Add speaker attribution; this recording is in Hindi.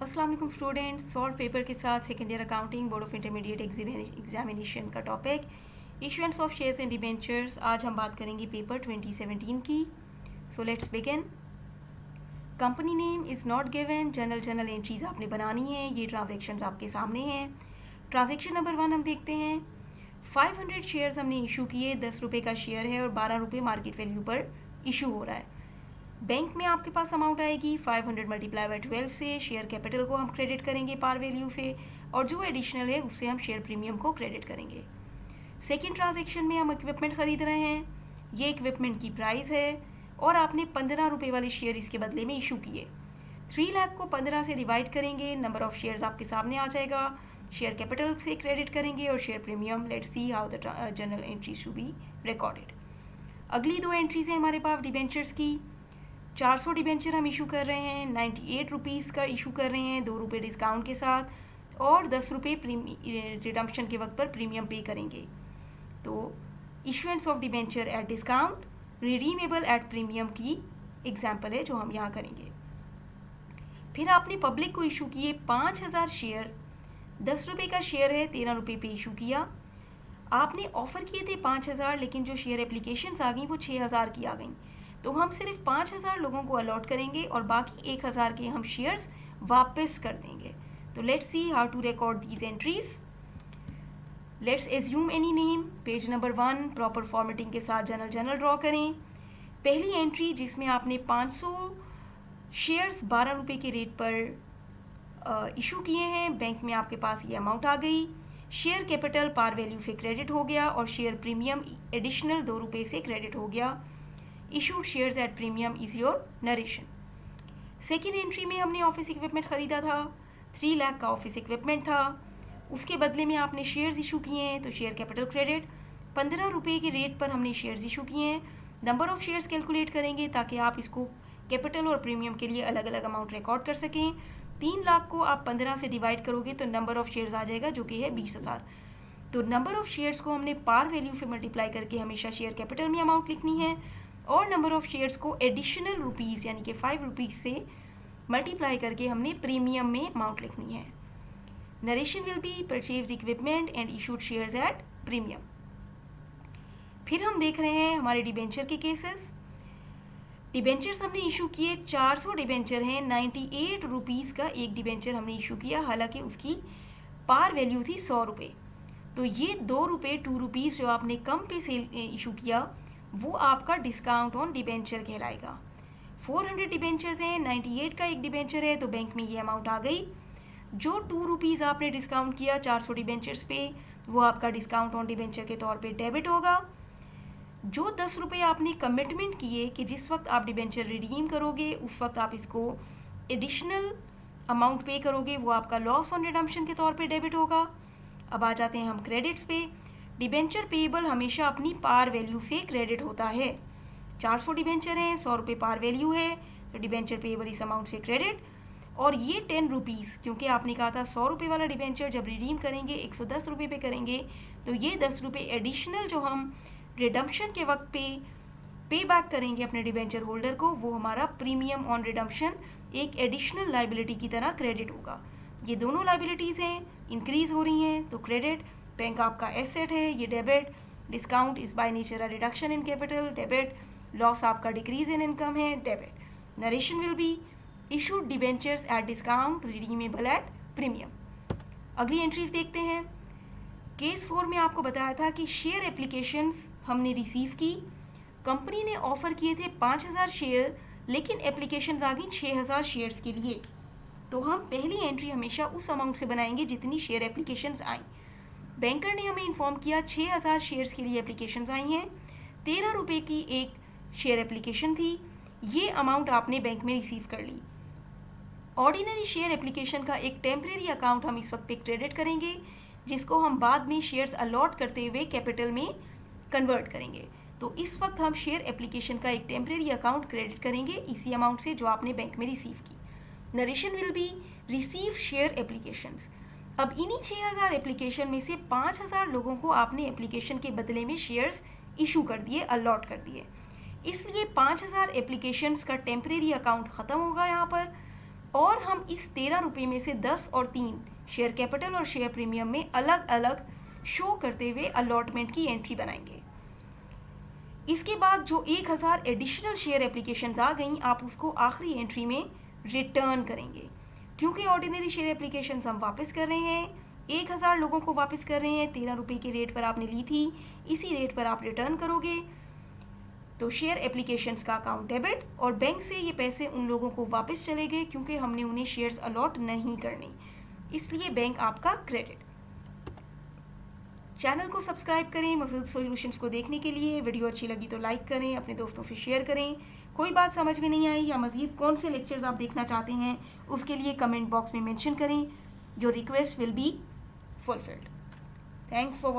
Speaker 1: अस्सलाम वालेकुम स्टूडेंट्स। सॉल्व पेपर के साथ second year accounting board of intermediate examination का topic issuance of shares and debentures. आज हम बात करेंगे पेपर 2017 की। So let's begin. Company name is not given. General entries आपने बनानी है। ये ट्रांजेक्शन आपके सामने हैं। ट्रांजेक्शन नंबर 1 हम देखते हैं। 500 शेयर्स हमने इशू किए। 10 रुपये का शेयर है और 12 रुपये मार्केट वैल्यू पर इशू हो रहा है। बैंक में आपके पास अमाउंट आएगी 500 मल्टीप्लाई बाई 12 से। शेयर कैपिटल को हम क्रेडिट करेंगे पार वैल्यू से, और जो एडिशनल है उससे हम शेयर प्रीमियम को क्रेडिट करेंगे। सेकेंड ट्रांजेक्शन में हम इक्विपमेंट खरीद रहे हैं। ये इक्विपमेंट की प्राइस है और आपने 15 रुपये वाले शेयर इसके बदले में इशू किए। 3 लाख को 15 से डिवाइड करेंगे, नंबर ऑफ शेयर्स आपके सामने आ जाएगा। शेयर कैपिटल से क्रेडिट करेंगे और share premium. Let's see how the journal entries to be recorded. अगली 2 एंट्रीज हैं हमारे पास डिबेंचर्स की। 400 डिबेंचर हम इशू कर रहे हैं। 98 रुपीज़ का इशू कर रहे हैं 2 रुपये डिस्काउंट के साथ, और 10 रुपये रिडम्पशन के वक्त पर प्रीमियम पे करेंगे। तो issuance of debenture at discount, redeemable at premium की एग्जाम्पल है जो हम यहाँ करेंगे। फिर आपने पब्लिक को इशू किए 5000 शेयर। 10 रुपये का शेयर है, 13 रुपये पे इशू किया। आपने ऑफर किए थे 5000, लेकिन जो शेयर एप्लीकेशंस आ गई वो 6000 की आ गई। तो हम सिर्फ 5000 लोगों को अलॉट करेंगे और बाकी 1000 के हम शेयर्स वापस कर देंगे। तो let's see how to record these entries. Let's assume any name. Page number 1 proper formatting के साथ जनरल ड्रॉ करें। पहली एंट्री जिसमें आपने 500 शेयर्स 12 रुपये के रेट पर इशू किए हैं। बैंक में आपके पास ये अमाउंट आ गई। शेयर कैपिटल पार वैल्यू से क्रेडिट हो गया और शेयर प्रीमियम एडिशनल 2 रुपये से क्रेडिट हो गया। Issued shares at premium is your narration. Second entry में हमने ऑफिस इक्विपमेंट खरीदा था। 3 लाख का ऑफिस इक्विपमेंट था। उसके बदले में आपने शेयर्स इशू किए हैं, तो शेयर कैपिटल क्रेडिट। 15 रुपये के रेट पर हमने शेयर्स इशू किए हैं। नंबर ऑफ शेयर्स कैलकुलेट करेंगे ताकि आप इसको कैपिटल और प्रीमियम के लिए अलग अलग अमाउंट रिकॉर्ड कर सकें। 3 लाख को आप 15 से डिवाइड करोगे तो नंबर ऑफ शेयर्स आ जाएगा जो कि है 20,000। तो नंबर ऑफ शेयर्स को हमने पार वैल्यू से मल्टीप्लाई करके हमेशा शेयर कैपिटल में अमाउंट लिखनी है, और नंबर ऑफ शेयर्स को एडिशनल रुपीज़ यानी कि 5 रुपीज़ से मल्टीप्लाई करके हमने प्रीमियम में अमाउंट लिखनी है। Narration will be purchase equipment and issued shares at premium. फिर हम देख रहे हैं हमारे डिबेंचर के केसेस। डिबेंचर्स हमने इशू किए 400 डिबेंचर हैं। 98 रुपीज़ का एक डिबेंचर हमने इशू किया, हालांकि उसकी पार वैल्यू थी 100 रुपये। तो ये 2 रुपये 2 रुपीज़ जो आपने कम पे से इशू किया वो आपका डिस्काउंट ऑन डिबेंचर कहलाएगा। 400 डिबेंचर्स हैं, 98 का एक डिबेंचर है, तो बैंक में ये अमाउंट आ गई। जो 2 रुपीज़ आपने डिस्काउंट किया 400 डिबेंचर्स पे, वो आपका डिस्काउंट ऑन डिबेंचर के तौर पे डेबिट होगा। जो 10 रुपये आपने कमिटमेंट किए कि जिस वक्त आप डिबेंचर रिडीम करोगे उस वक्त आप इसको एडिशनल अमाउंट पे करोगे, वो आपका लॉस ऑन रिडम्पशन के तौर पे डेबिट होगा। अब आ जाते हैं हम क्रेडिट्स पे। डिबेंचर पेएबल हमेशा अपनी पार वैल्यू से क्रेडिट होता है। 400 डिबेंचर हैं, 100 रुपये पार वैल्यू है, तो डिबेंचर पेएबल इस अमाउंट से क्रेडिट। और ये 10 रुपीज़, क्योंकि आपने कहा था 100 रुपये वाला डिबेंचर जब रिडीम करेंगे 110 रुपये पे करेंगे, तो ये 10 रुपये एडिशनल जो हम रिडम्पशन के वक्त पे बैक करेंगे अपने डिबेंचर होल्डर को, वो हमारा प्रीमियम ऑन रिडम्पशन एक एडिशनल लाइबिलिटी की तरह क्रेडिट होगा। ये दोनों लाइबिलिटीज़ हैं, इंक्रीज हो रही हैं, तो क्रेडिट। बैंक आपका एसेट है, ये debit. Discount is by nature a reduction in capital, debit. Loss आपका डिक्रीज इन इनकम है, debit. Narration will be issued debentures at discount, redeemable at premium. अगली एंट्रीज देखते हैं। केस 4 में आपको बताया था कि शेयर एप्लीकेशंस हमने रिसीव की। कंपनी ने ऑफर किए थे 5000 शेयर, लेकिन एप्लीकेशन आ गई 6000 शेयर्स के लिए। तो हम पहली एंट्री हमेशा उस अमाउंट से बनाएंगे जितनी शेयर एप्लीकेशंस आई। बैंकर ने हमें इन्फॉर्म किया 6000 शेयर्स के लिए एप्लीकेशंस आई हैं। 13 रुपये की एक शेयर एप्लीकेशन थी। ये अमाउंट आपने बैंक में रिसीव कर ली। ऑर्डिनरी शेयर एप्लीकेशन का एक टेम्परेरी अकाउंट हम इस वक्त पे क्रेडिट करेंगे, जिसको हम बाद में शेयर्स अलॉट करते हुए कैपिटल में कन्वर्ट करेंगे। तो इस वक्त हम शेयर एप्लीकेशन का एक टेम्परेरी अकाउंट क्रेडिट करेंगे इसी अमाउंट से जो आपने बैंक में रिसीव की। Narration will be receive share applications. अब इन्हीं 6000 एप्लीकेशन में से 5000 लोगों को आपने एप्लीकेशन के बदले में शेयर्स इशू कर दिए, अलॉट कर दिए। इसलिए 5000 एप्लीकेशंस का टेम्परेरी अकाउंट ख़त्म होगा यहाँ पर। और हम इस 13 रुपये में से 10 और 3 शेयर कैपिटल और शेयर प्रीमियम में अलग अलग शो करते हुए अलॉटमेंट की एंट्री बनाएंगे। इसके बाद जो 1000 एडिशनल शेयर एप्लीकेशंस आ गई, आप उसको आखिरी एंट्री में रिटर्न करेंगे। क्योंकि ऑर्डिनरी शेयर एप्लीकेशंस हम वापस कर रहे हैं, 1000 लोगों को वापस कर रहे हैं, 13 रुपये के रेट पर आपने ली थी, इसी रेट पर आप रिटर्न करोगे, तो शेयर एप्लीकेशंस का अकाउंट डेबिट और बैंक से ये पैसे उन लोगों को वापस चले गए क्योंकि हमने उन्हें शेयर्स अलॉट नहीं करने, इसलिए बैंक आपका क्रेडिट। चैनल को सब्सक्राइब करें मज़ीद सॉल्यूशंस को देखने के लिए। वीडियो अच्छी लगी तो लाइक करें, अपने दोस्तों से शेयर करें। कोई बात समझ में नहीं आई या मज़ीद कौन से लेक्चर्स आप देखना चाहते हैं, उसके लिए कमेंट बॉक्स में मेंशन करें। Your request will be fulfilled. Thanks for